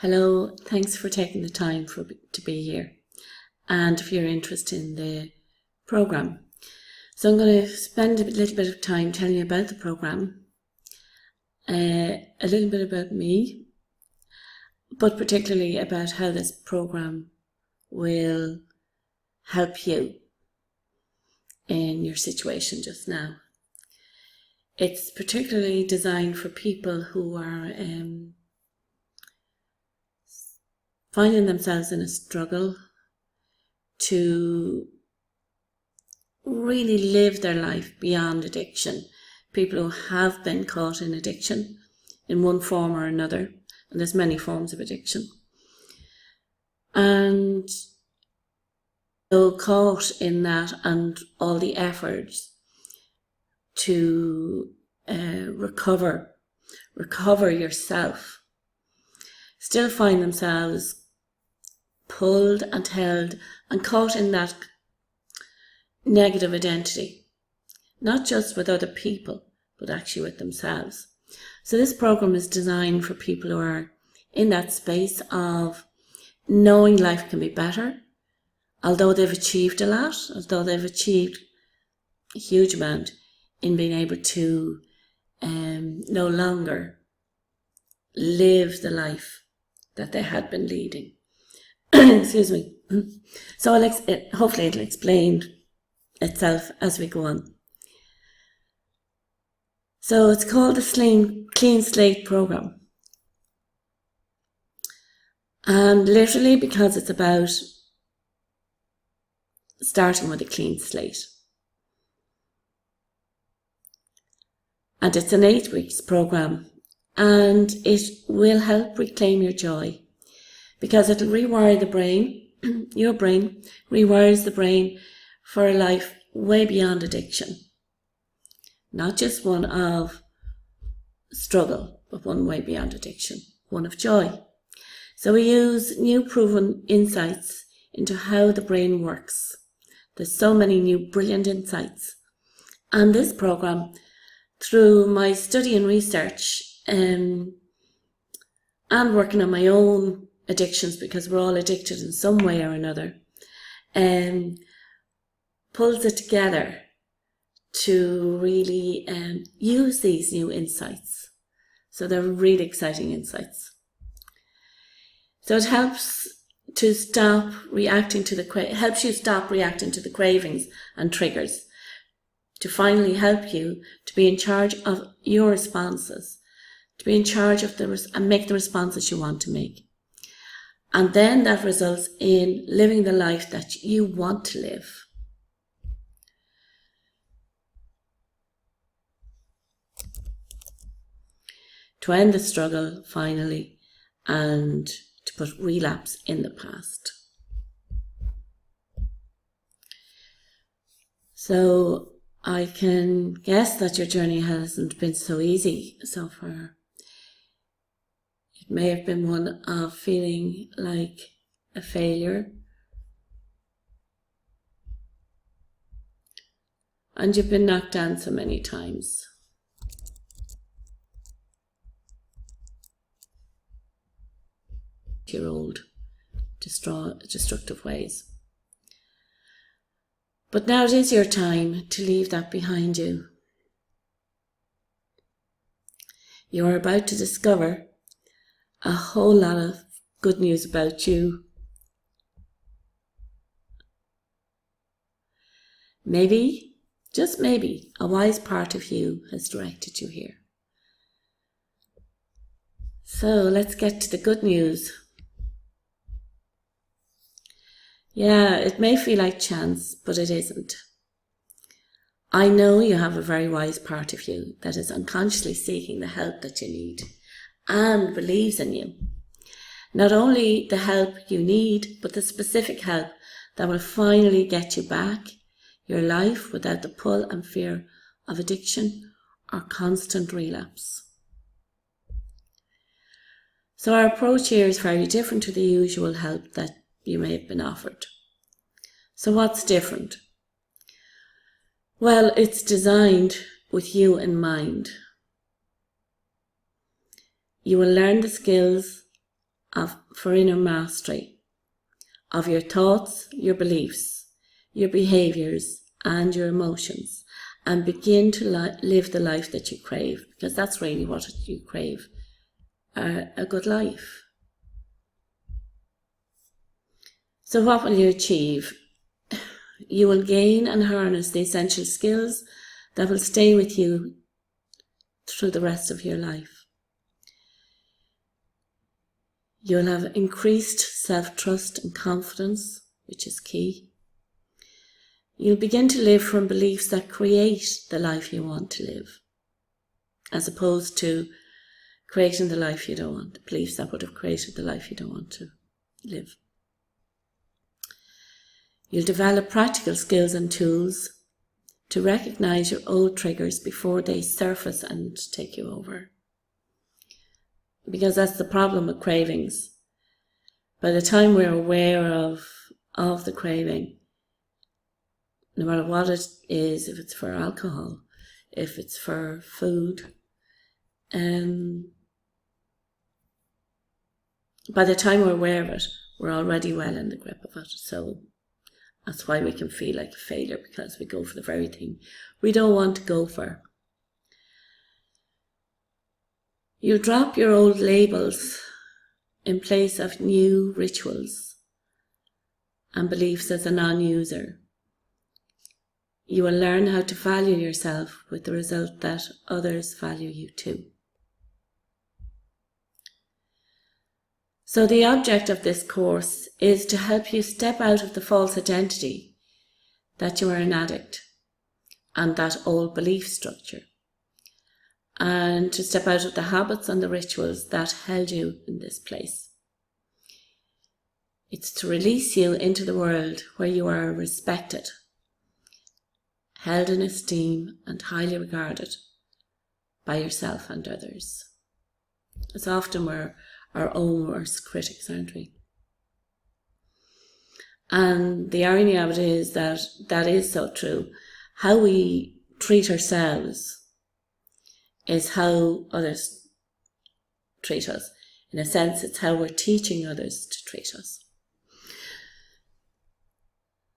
Hello, thanks for taking the time to be here and for your interest in the programme. So I'm going to spend a little bit of time telling you about the programme, a little bit about me, but particularly about how this programme will help you in your situation just now. It's particularly designed for people who are finding themselves in a struggle to really live their life beyond addiction. People who have been caught in addiction in one form or another, and there's many forms of addiction. And so caught in that and all the efforts to recover yourself, still find themselves pulled and held and caught in that negative identity, not just with other people, but actually with themselves. So this program is designed for people who are in that space of knowing life can be better, although they've achieved a lot, although they've achieved a huge amount in being able to no longer live the life that they had been leading. Excuse me. So hopefully it'll explain itself as we go on. So it's called the Clean Slate Programme. And literally because it's about starting with a clean slate. And it's an 8 weeks programme, and it will help reclaim your joy because it'll rewire the brain. Your brain rewires the brain for a life way beyond addiction. Not just one of struggle, but one way beyond addiction, one of joy. So we use new proven insights into how the brain works. There's so many new brilliant insights. And this programme, through my study and research and working on my own addictions, because we're all addicted in some way or another, pulls it together to really use these new insights. So they're really exciting insights. So it helps to stop reacting to helps you stop reacting to the cravings and triggers, to finally help you to be in charge of your responses, to be in charge of and make the responses you want to make. And then that results in living the life that you want to live. To end the struggle, finally, and to put relapse in the past. So I can guess that your journey hasn't been so easy so far. It may have been one of feeling like a failure. And you've been knocked down so many times. Your old destructive ways. But now it is your time to leave that behind you. You are about to discover a whole lot of good news about you. Maybe, just maybe, a wise part of you has directed you here. So let's get to the good news. Yeah, it may feel like chance, but it isn't. I know you have a very wise part of you that is unconsciously seeking the help that you need and believes in you. Not only the help you need, but the specific help that will finally get you back your life without the pull and fear of addiction or constant relapse. So our approach here is very different to the usual help that you may have been offered. So what's different? Well, it's designed with you in mind. You will learn the skills for inner mastery of your thoughts, your beliefs, your behaviours and your emotions, and begin to live the life that you crave, because that's really what you crave, a good life. So what will you achieve? You will gain and harness the essential skills that will stay with you through the rest of your life. You'll have increased self-trust and confidence, which is key. You'll begin to live from beliefs that create the life you want to live, as opposed to creating the life you don't want, the beliefs that would have created the life you don't want to live. You'll develop practical skills and tools to recognise your old triggers before they surface and take you over. Because that's the problem with cravings. By the time we're aware of the craving, no matter what it is, if it's for alcohol, if it's for food, by the time we're aware of it, we're already well in the grip of it. So that's why we can feel like a failure, because we go for the very thing we don't want to go for. You drop your old labels in place of new rituals and beliefs as a non-user. You will learn how to value yourself, with the result that others value you too. So the object of this course is to help you step out of the false identity that you are an addict and that old belief structure, and to step out of the habits and the rituals that held you in this place. It's to release you into the world where you are respected, held in esteem and highly regarded by yourself and others. It's often we're our own worst critics, aren't we? And the irony of it is that that is so true. How we treat ourselves is how others treat us. In a sense, it's how we're teaching others to treat us.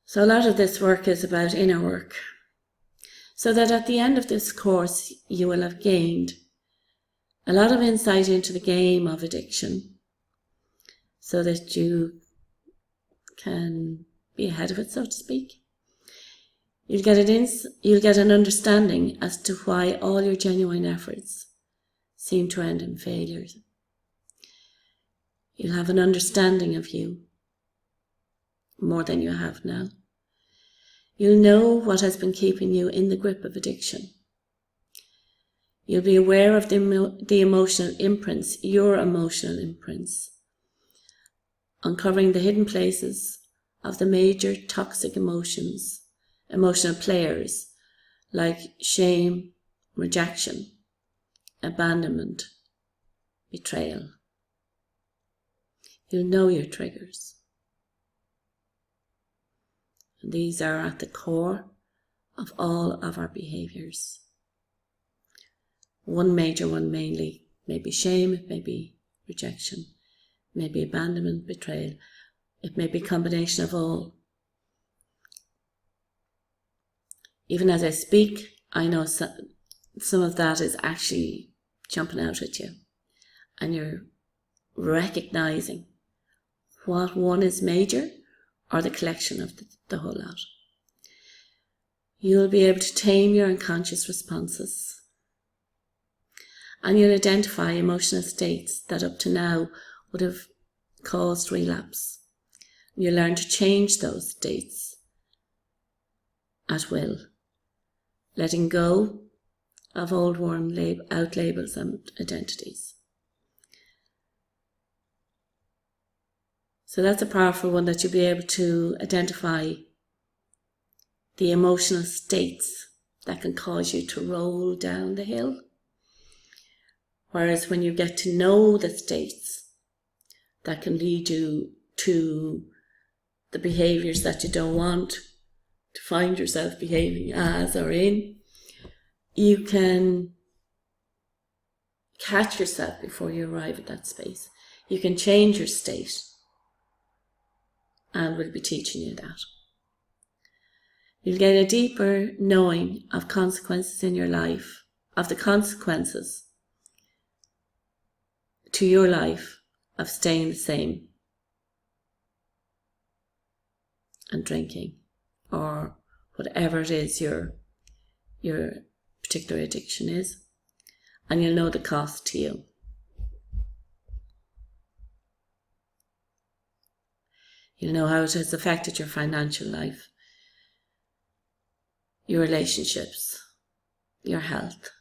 So a lot of this work is about inner work, so that at the end of this course you will have gained a lot of insight into the game of addiction, so that you can be ahead of it, so to speak. You'll get an understanding as to why all your genuine efforts seem to end in failures. You'll have an understanding of you more than you have now. You'll know what has been keeping you in the grip of addiction. You'll be aware of the emotional imprints, your emotional imprints, uncovering the hidden places of the major toxic emotional players like shame, rejection, abandonment, betrayal. You'll know your triggers. And these are at the core of all of our behaviours. One major one mainly, maybe shame, it may be rejection, maybe abandonment, betrayal. It may be a combination of all. Even as I speak, I know some of that is actually jumping out at you, and you're recognising what one is major or the collection of the whole lot. You'll be able to tame your unconscious responses, and you'll identify emotional states that up to now would have caused relapse. You'll learn to change those states at will, letting go of old worn out labels and identities. So that's a powerful one, that you'll be able to identify the emotional states that can cause you to roll down the hill. Whereas when you get to know the states that can lead you to the behaviours that you don't want to find yourself behaving as or in, you can catch yourself before you arrive at that space. You can change your state, and we'll be teaching you that. You'll get a deeper knowing of consequences in your life, of the consequences to your life of staying the same and drinking, or whatever it is your particular addiction is, and you'll know the cost to you. You'll know how it has affected your financial life, your relationships, your health.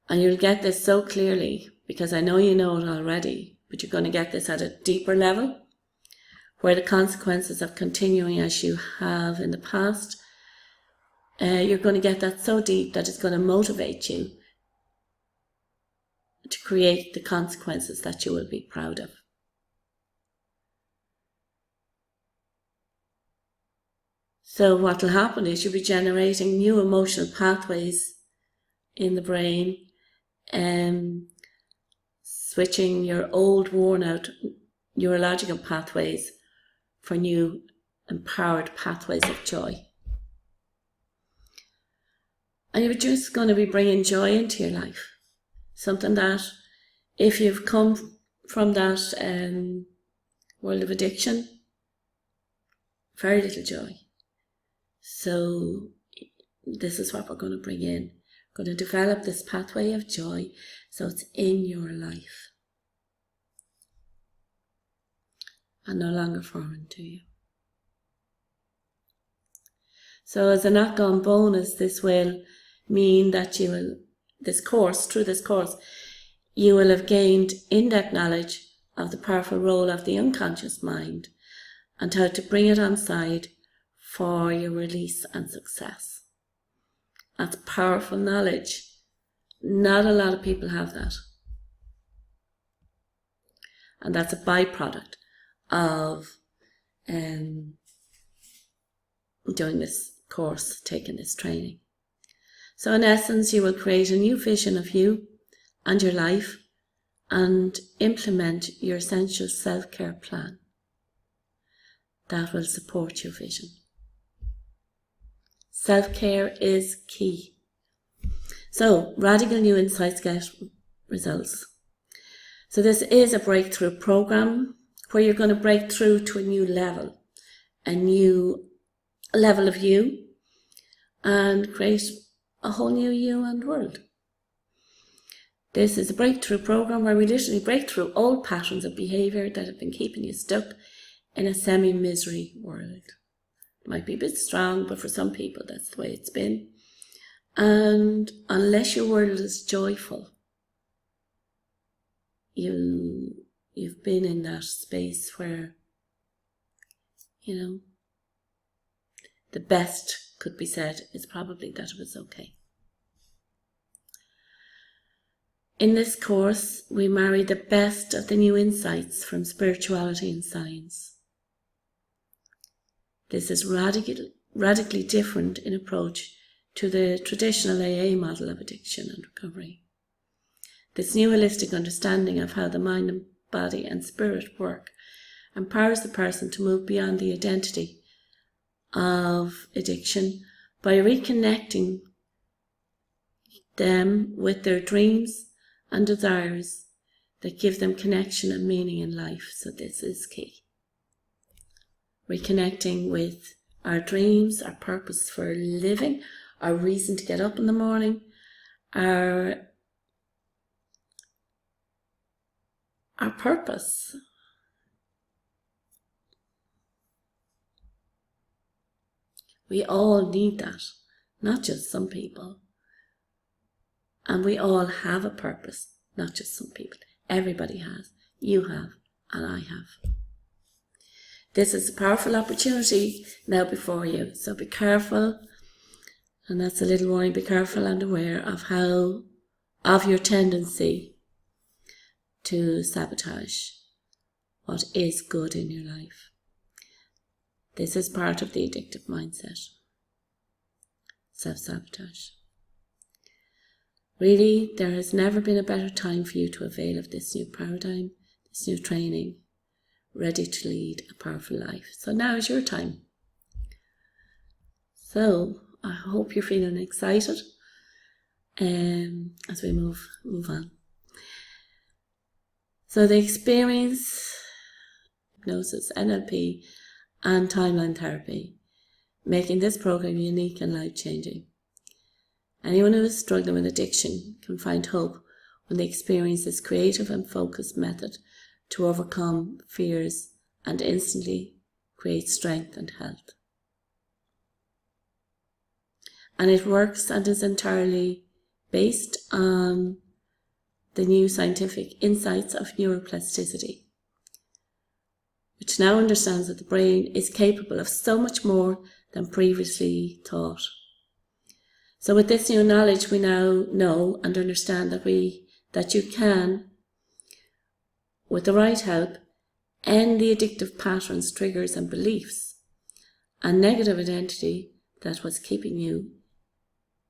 And you'll get this so clearly, because I know you know it already, but you're going to get this at a deeper level, where the consequences of continuing as you have in the past, you're going to get that so deep that it's going to motivate you to create the consequences that you will be proud of. So what will happen is you'll be generating new emotional pathways in the brain, switching your old worn out neurological pathways for new empowered pathways of joy. And you're just going to be bringing joy into your life. Something that, if you've come from that world of addiction, very little joy. So this is what we're going to bring in. We're going to develop this pathway of joy so it's in your life and no longer foreign to you. So as a knock-on bonus, this will mean that through this course, you will have gained in-depth knowledge of the powerful role of the unconscious mind and how to bring it on side for your release and success. That's powerful knowledge. Not a lot of people have that. And that's a byproduct of doing this course, taking this training. So in essence, you will create a new vision of you and your life and implement your essential self-care plan that will support your vision. Self-care is key. So, radical new insights get results. So this is a breakthrough program where you're going to break through to a new level of you, and create a whole new you and world. This is a breakthrough program where we literally break through old patterns of behaviour that have been keeping you stuck in a semi-misery world. It might be a bit strong, but for some people that's the way it's been. And unless your world is joyful, you've been in that space where, the best could be said is probably that it was okay. In this course, we marry the best of the new insights from spirituality and science. This is radically different in approach to the traditional AA model of addiction and recovery. This new holistic understanding of how the mind and body and spirit work empowers the person to move beyond the identity of addiction by reconnecting them with their dreams and desires that give them connection and meaning in life. So this is key. Reconnecting with our dreams, our purpose for living, our reason to get up in the morning, our purpose. We all need that, not just some people. And we all have a purpose, not just some people. Everybody has. You have, and I have. This is a powerful opportunity now before you, so be careful, and that's a little warning, be careful and aware of your tendency to sabotage what is good in your life. This is part of the addictive mindset, self-sabotage. Really, there has never been a better time for you to avail of this new paradigm, this new training, ready to lead a powerful life. So now is your time. So I hope you're feeling excited as we move on. So the experience, hypnosis, NLP and timeline therapy, making this program unique and life-changing. Anyone who is struggling with addiction can find hope when they experience this creative and focused method to overcome fears and instantly create strength and health. And it works and is entirely based on the new scientific insights of neuroplasticity, which now understands that the brain is capable of so much more than previously thought. So with this new knowledge, we now know and understand that you can, with the right help, end the addictive patterns, triggers and beliefs and negative identity that was keeping you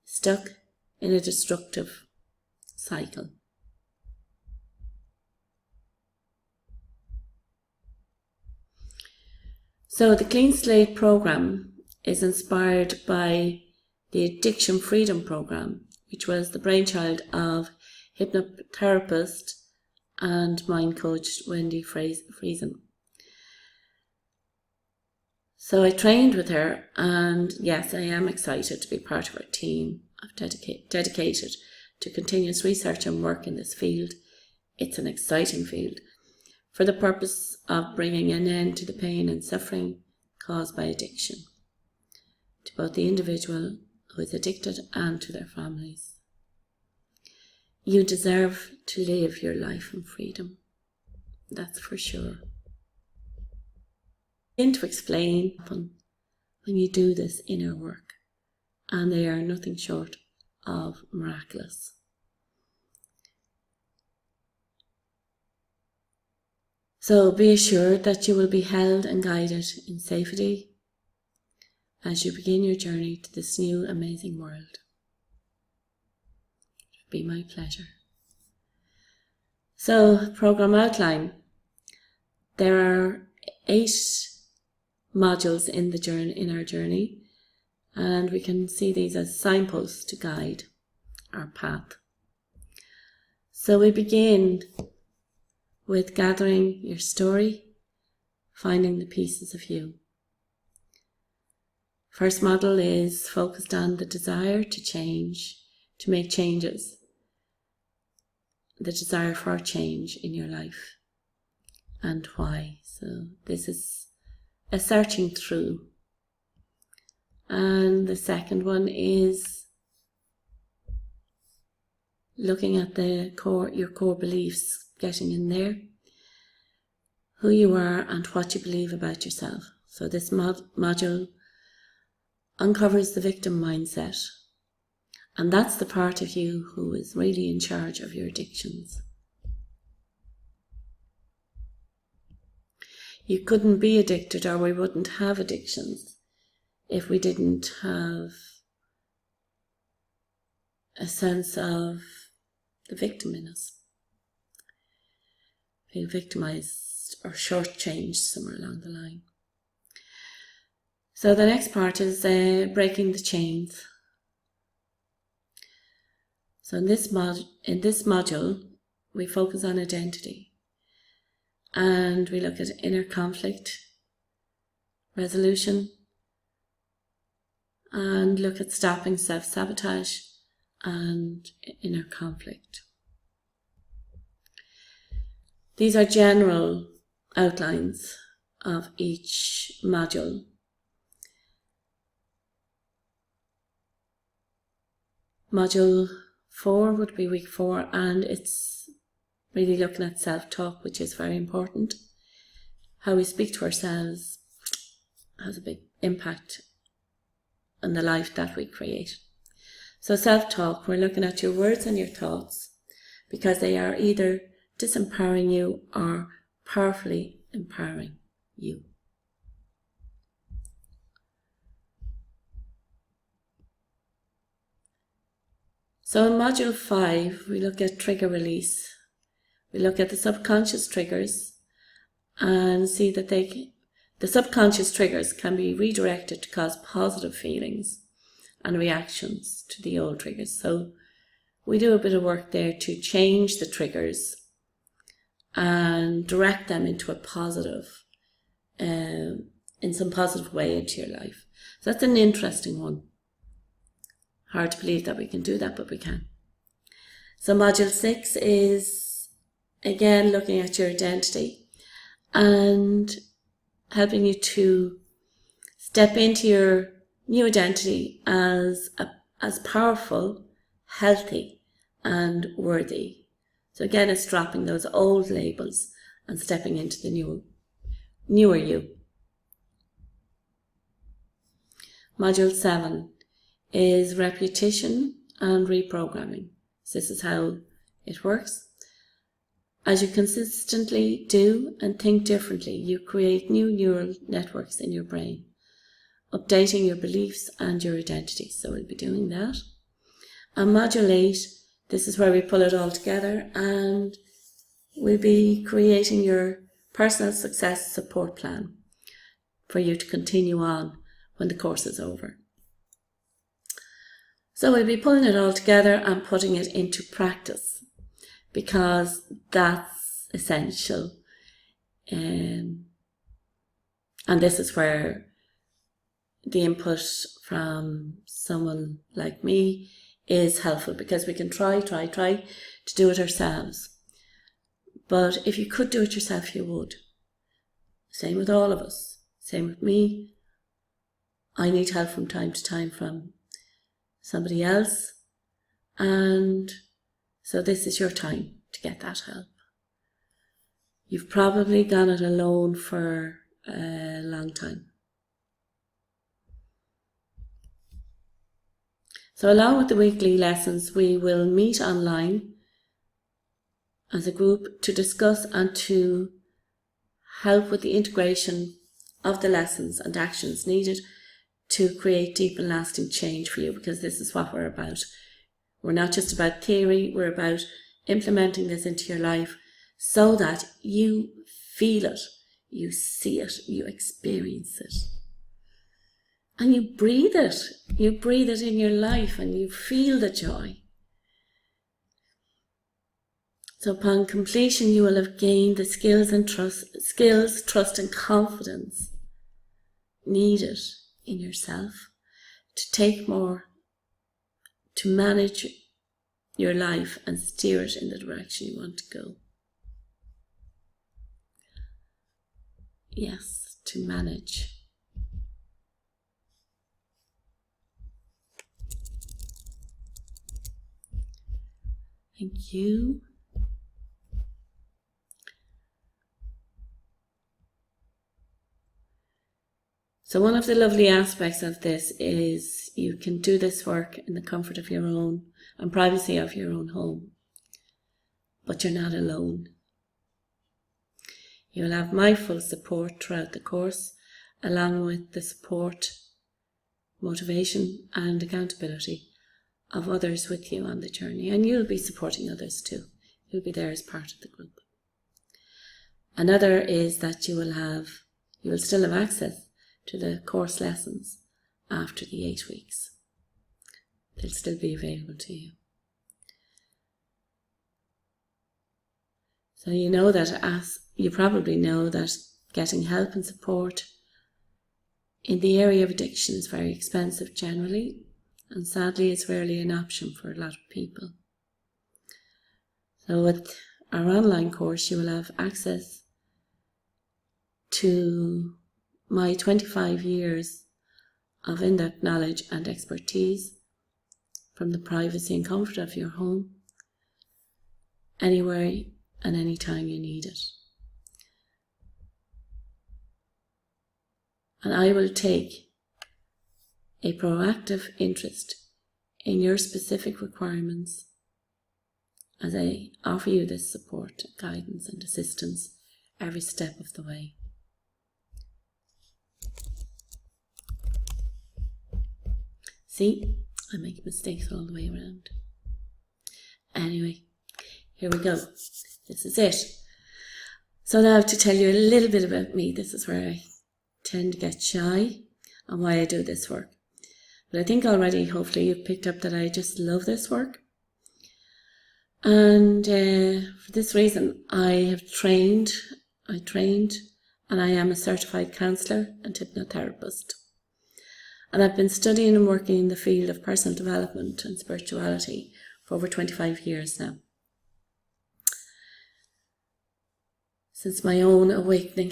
stuck in a destructive cycle. So the Clean Slate program is inspired by the Addiction Freedom program, which was the brainchild of hypnotherapist and mind coach Wendy Friesen. So I trained with her, and yes, I am excited to be part of her team of dedicated to continuous research and work in this field. It's an exciting field for the purpose of bringing an end to the pain and suffering caused by addiction to both the individual who is addicted and to their families. You deserve to live your life in freedom, that's for sure. Begin to explain when you do this inner work, and they are nothing short of miraculous. So be assured that you will be held and guided in safety as you begin your journey to this new amazing world. It will be my pleasure. So, program outline. There are 8 modules in our journey, and we can see these as signposts to guide our path. So we begin with gathering your story, finding the pieces of you. First model is focused on the desire to change, to make changes, the desire for change in your life and why. So this is a searching through. And the second one is looking at your core beliefs, getting in there, who you are and what you believe about yourself. So this module uncovers the victim mindset, and that's the part of you who is really in charge of your addictions. You couldn't be addicted, or we wouldn't have addictions, if we didn't have a sense of the victim in us. Feel victimized or shortchanged somewhere along the line. So the next part is breaking the chains. So in this module, we focus on identity, and we look at inner conflict resolution, and look at stopping self-sabotage and inner conflict. These are general outlines of each module. Module 4 would be week 4, and it's really looking at self-talk, which is very important. How we speak to ourselves has a big impact on the life that we create. So self-talk, we're looking at your words and your thoughts, because they are either disempowering you or powerfully empowering you. So in Module 5, we look at trigger release. We look at the subconscious triggers and see that the subconscious triggers can be redirected to cause positive feelings and reactions to the old triggers. So we do a bit of work there to change the triggers and direct them into a positive, in some positive way into your life. So that's an interesting one. Hard to believe that we can do that, but we can. So Module 6 is, again, looking at your identity and helping you to step into your new identity as powerful, healthy, and worthy. So again, it's dropping those old labels and stepping into the newer you. Module 7 is repetition and reprogramming. So this is how it works. As you consistently do and think differently, you create new neural networks in your brain, updating your beliefs and your identity. So we'll be doing that. And Module 8, this is where we pull it all together, and we'll be creating your personal success support plan for you to continue on when the course is over. So we'll be pulling it all together and putting it into practice, because that's essential. And this is where the input from someone like me is helpful, because we can try to do it ourselves. But if you could do it yourself, you would. Same with all of us. Same with me. I need help from time to time from somebody else. And so this is your time to get that help. You've probably done it alone for a long time. So along with the weekly lessons, we will meet online as a group to discuss and to help with the integration of the lessons and actions needed to create deep and lasting change for you, because this is what we're about. We're not just about theory, we're about implementing this into your life so that you feel it, you see it, you experience it. And you breathe it. You breathe it in your life and you feel the joy. So upon completion, you will have gained the skills, trust and confidence needed in yourself to take more, to manage your life and steer it in the direction you want to go. Yes, to manage. Thank you. So one of the lovely aspects of this is you can do this work in the comfort of your own and privacy of your own home. But you're not alone. You'll have my full support throughout the course, along with the support, motivation and accountability of others with you on the journey. And you'll be supporting others too. You'll be there as part of the group. Another is that you will still have access to the course lessons after the 8 weeks. They'll still be available to you. So you probably know that getting help and support in the area of addiction is very expensive generally, and sadly it's rarely an option for a lot of people. So with our online course, you will have access to my 25 years of in-depth knowledge and expertise from the privacy and comfort of your home, anywhere and anytime you need it. And I will take a proactive interest in your specific requirements as I offer you this support, guidance and assistance every step of the way. See, I make mistakes all the way around. Anyway, here we go. This is it. So now to tell you a little bit about me. This is where I tend to get shy and why I do this work. But I think already, hopefully, you've picked up that I just love this work. And for this reason, I trained, and I am a certified counsellor and hypnotherapist. And I've been studying and working in the field of personal development and spirituality for over 25 years now. Since my own awakening,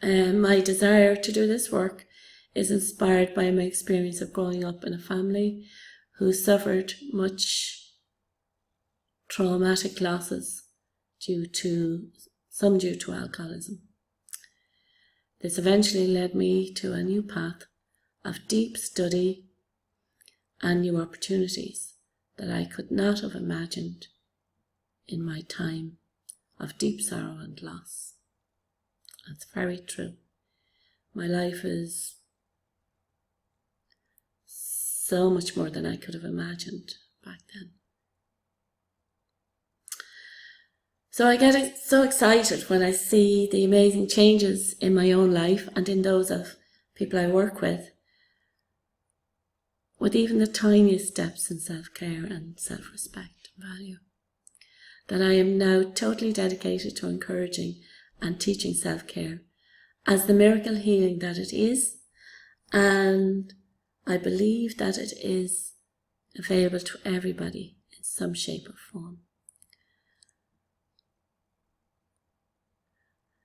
my desire to do this work is inspired by my experience of growing up in a family who suffered much traumatic losses due to alcoholism. This eventually led me to a new path of deep study and new opportunities that I could not have imagined in my time of deep sorrow and loss. That's very true. My life is so much more than I could have imagined back then. So I get so excited when I see the amazing changes in my own life and in those of people I work with even the tiniest steps in self-care and self-respect and value, that I am now totally dedicated to encouraging and teaching self-care as the miracle healing that it is, and I believe that it is available to everybody in some shape or form.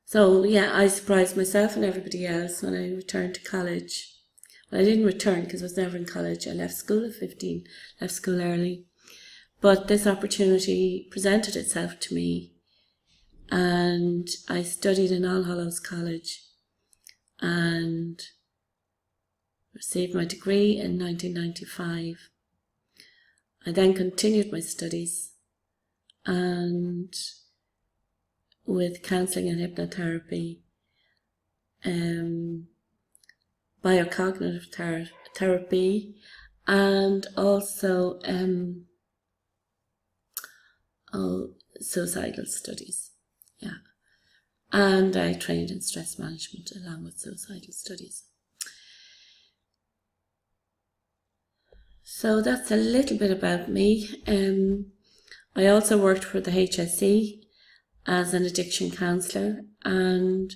So yeah, I surprised myself and everybody else when I returned to college. Well, I didn't return because I was never in college. I left school at 15, left school early. But this opportunity presented itself to me, and I studied in All Hallows College and received my degree in 1995. I then continued my studies and with counselling and hypnotherapy, biocognitive therapy, and also suicidal studies. Yeah. And I trained in stress management along with suicidal studies. So that's a little bit about me. I also worked for the HSE as an addiction counsellor, and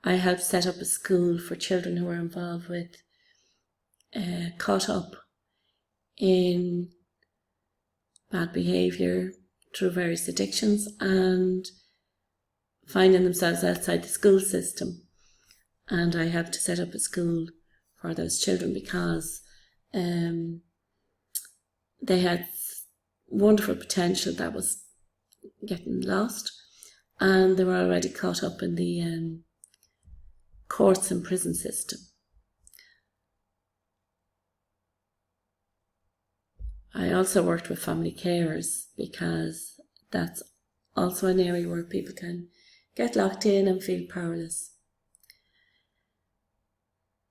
I helped set up a school for children who were involved with, caught up in bad behaviour through various addictions and finding themselves outside the school system. And I helped to set up a school for those children because they had wonderful potential that was getting lost, and they were already caught up in the courts and prison system. I also worked with family carers because that's also an area where people can get locked in and feel powerless.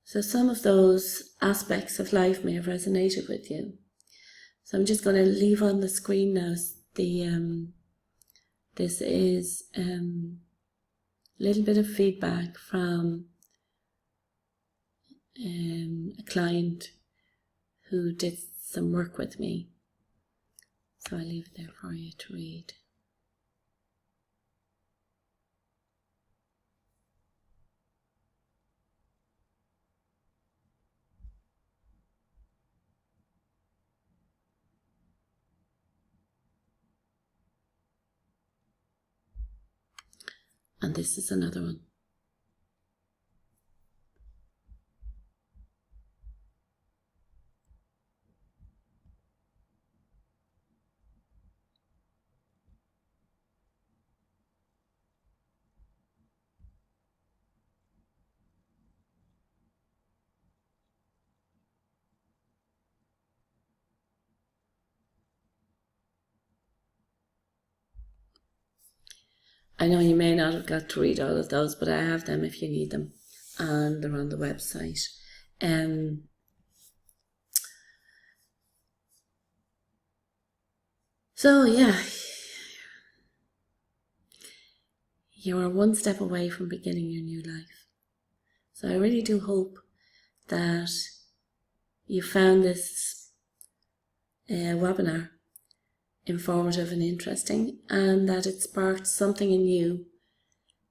So some of those aspects of life may have resonated with you. So I'm just going to leave on the screen now this is a little bit of feedback from a client who did some work with me. So I'll leave it there for you to read. And this is another one. I know you may not have got to read all of those, but I have them if you need them, and they're on the website. So yeah, you are one step away from beginning your new life. So I really do hope that you found this webinar informative and interesting, and that it sparked something in you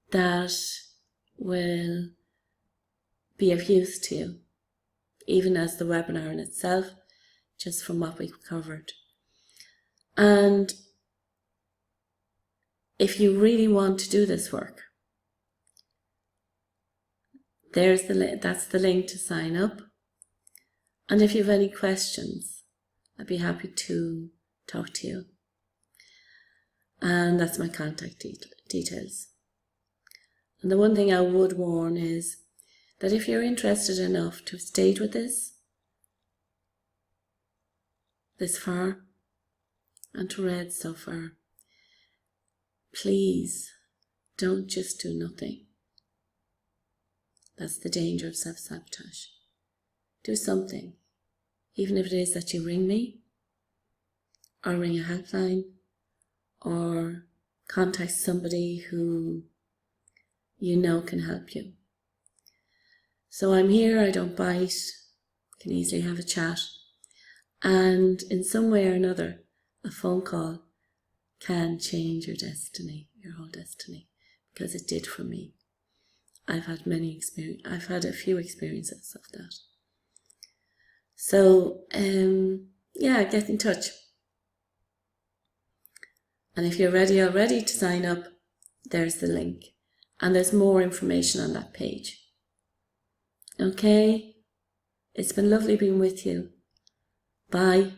that will be of use to you, even as the webinar in itself, just from what we've covered. And if you really want to do this work, that's the link to sign up. And if you have any questions, I'd be happy to talk to you. And that's my contact details. And the one thing I would warn is that if you're interested enough to have stayed with this far and to read so far, please don't just do nothing. That's the danger of self-sabotage. Do something, even if it is that you ring me, or ring a helpline, or contact somebody who you know can help you. So I'm here, I don't bite, can easily have a chat, and in some way or another, a phone call can change your destiny, your whole destiny, because it did for me. I've had a few experiences of that. So, yeah, get in touch. And if you're ready already to sign up, there's the link. And there's more information on that page. Okay? It's been lovely being with you. Bye.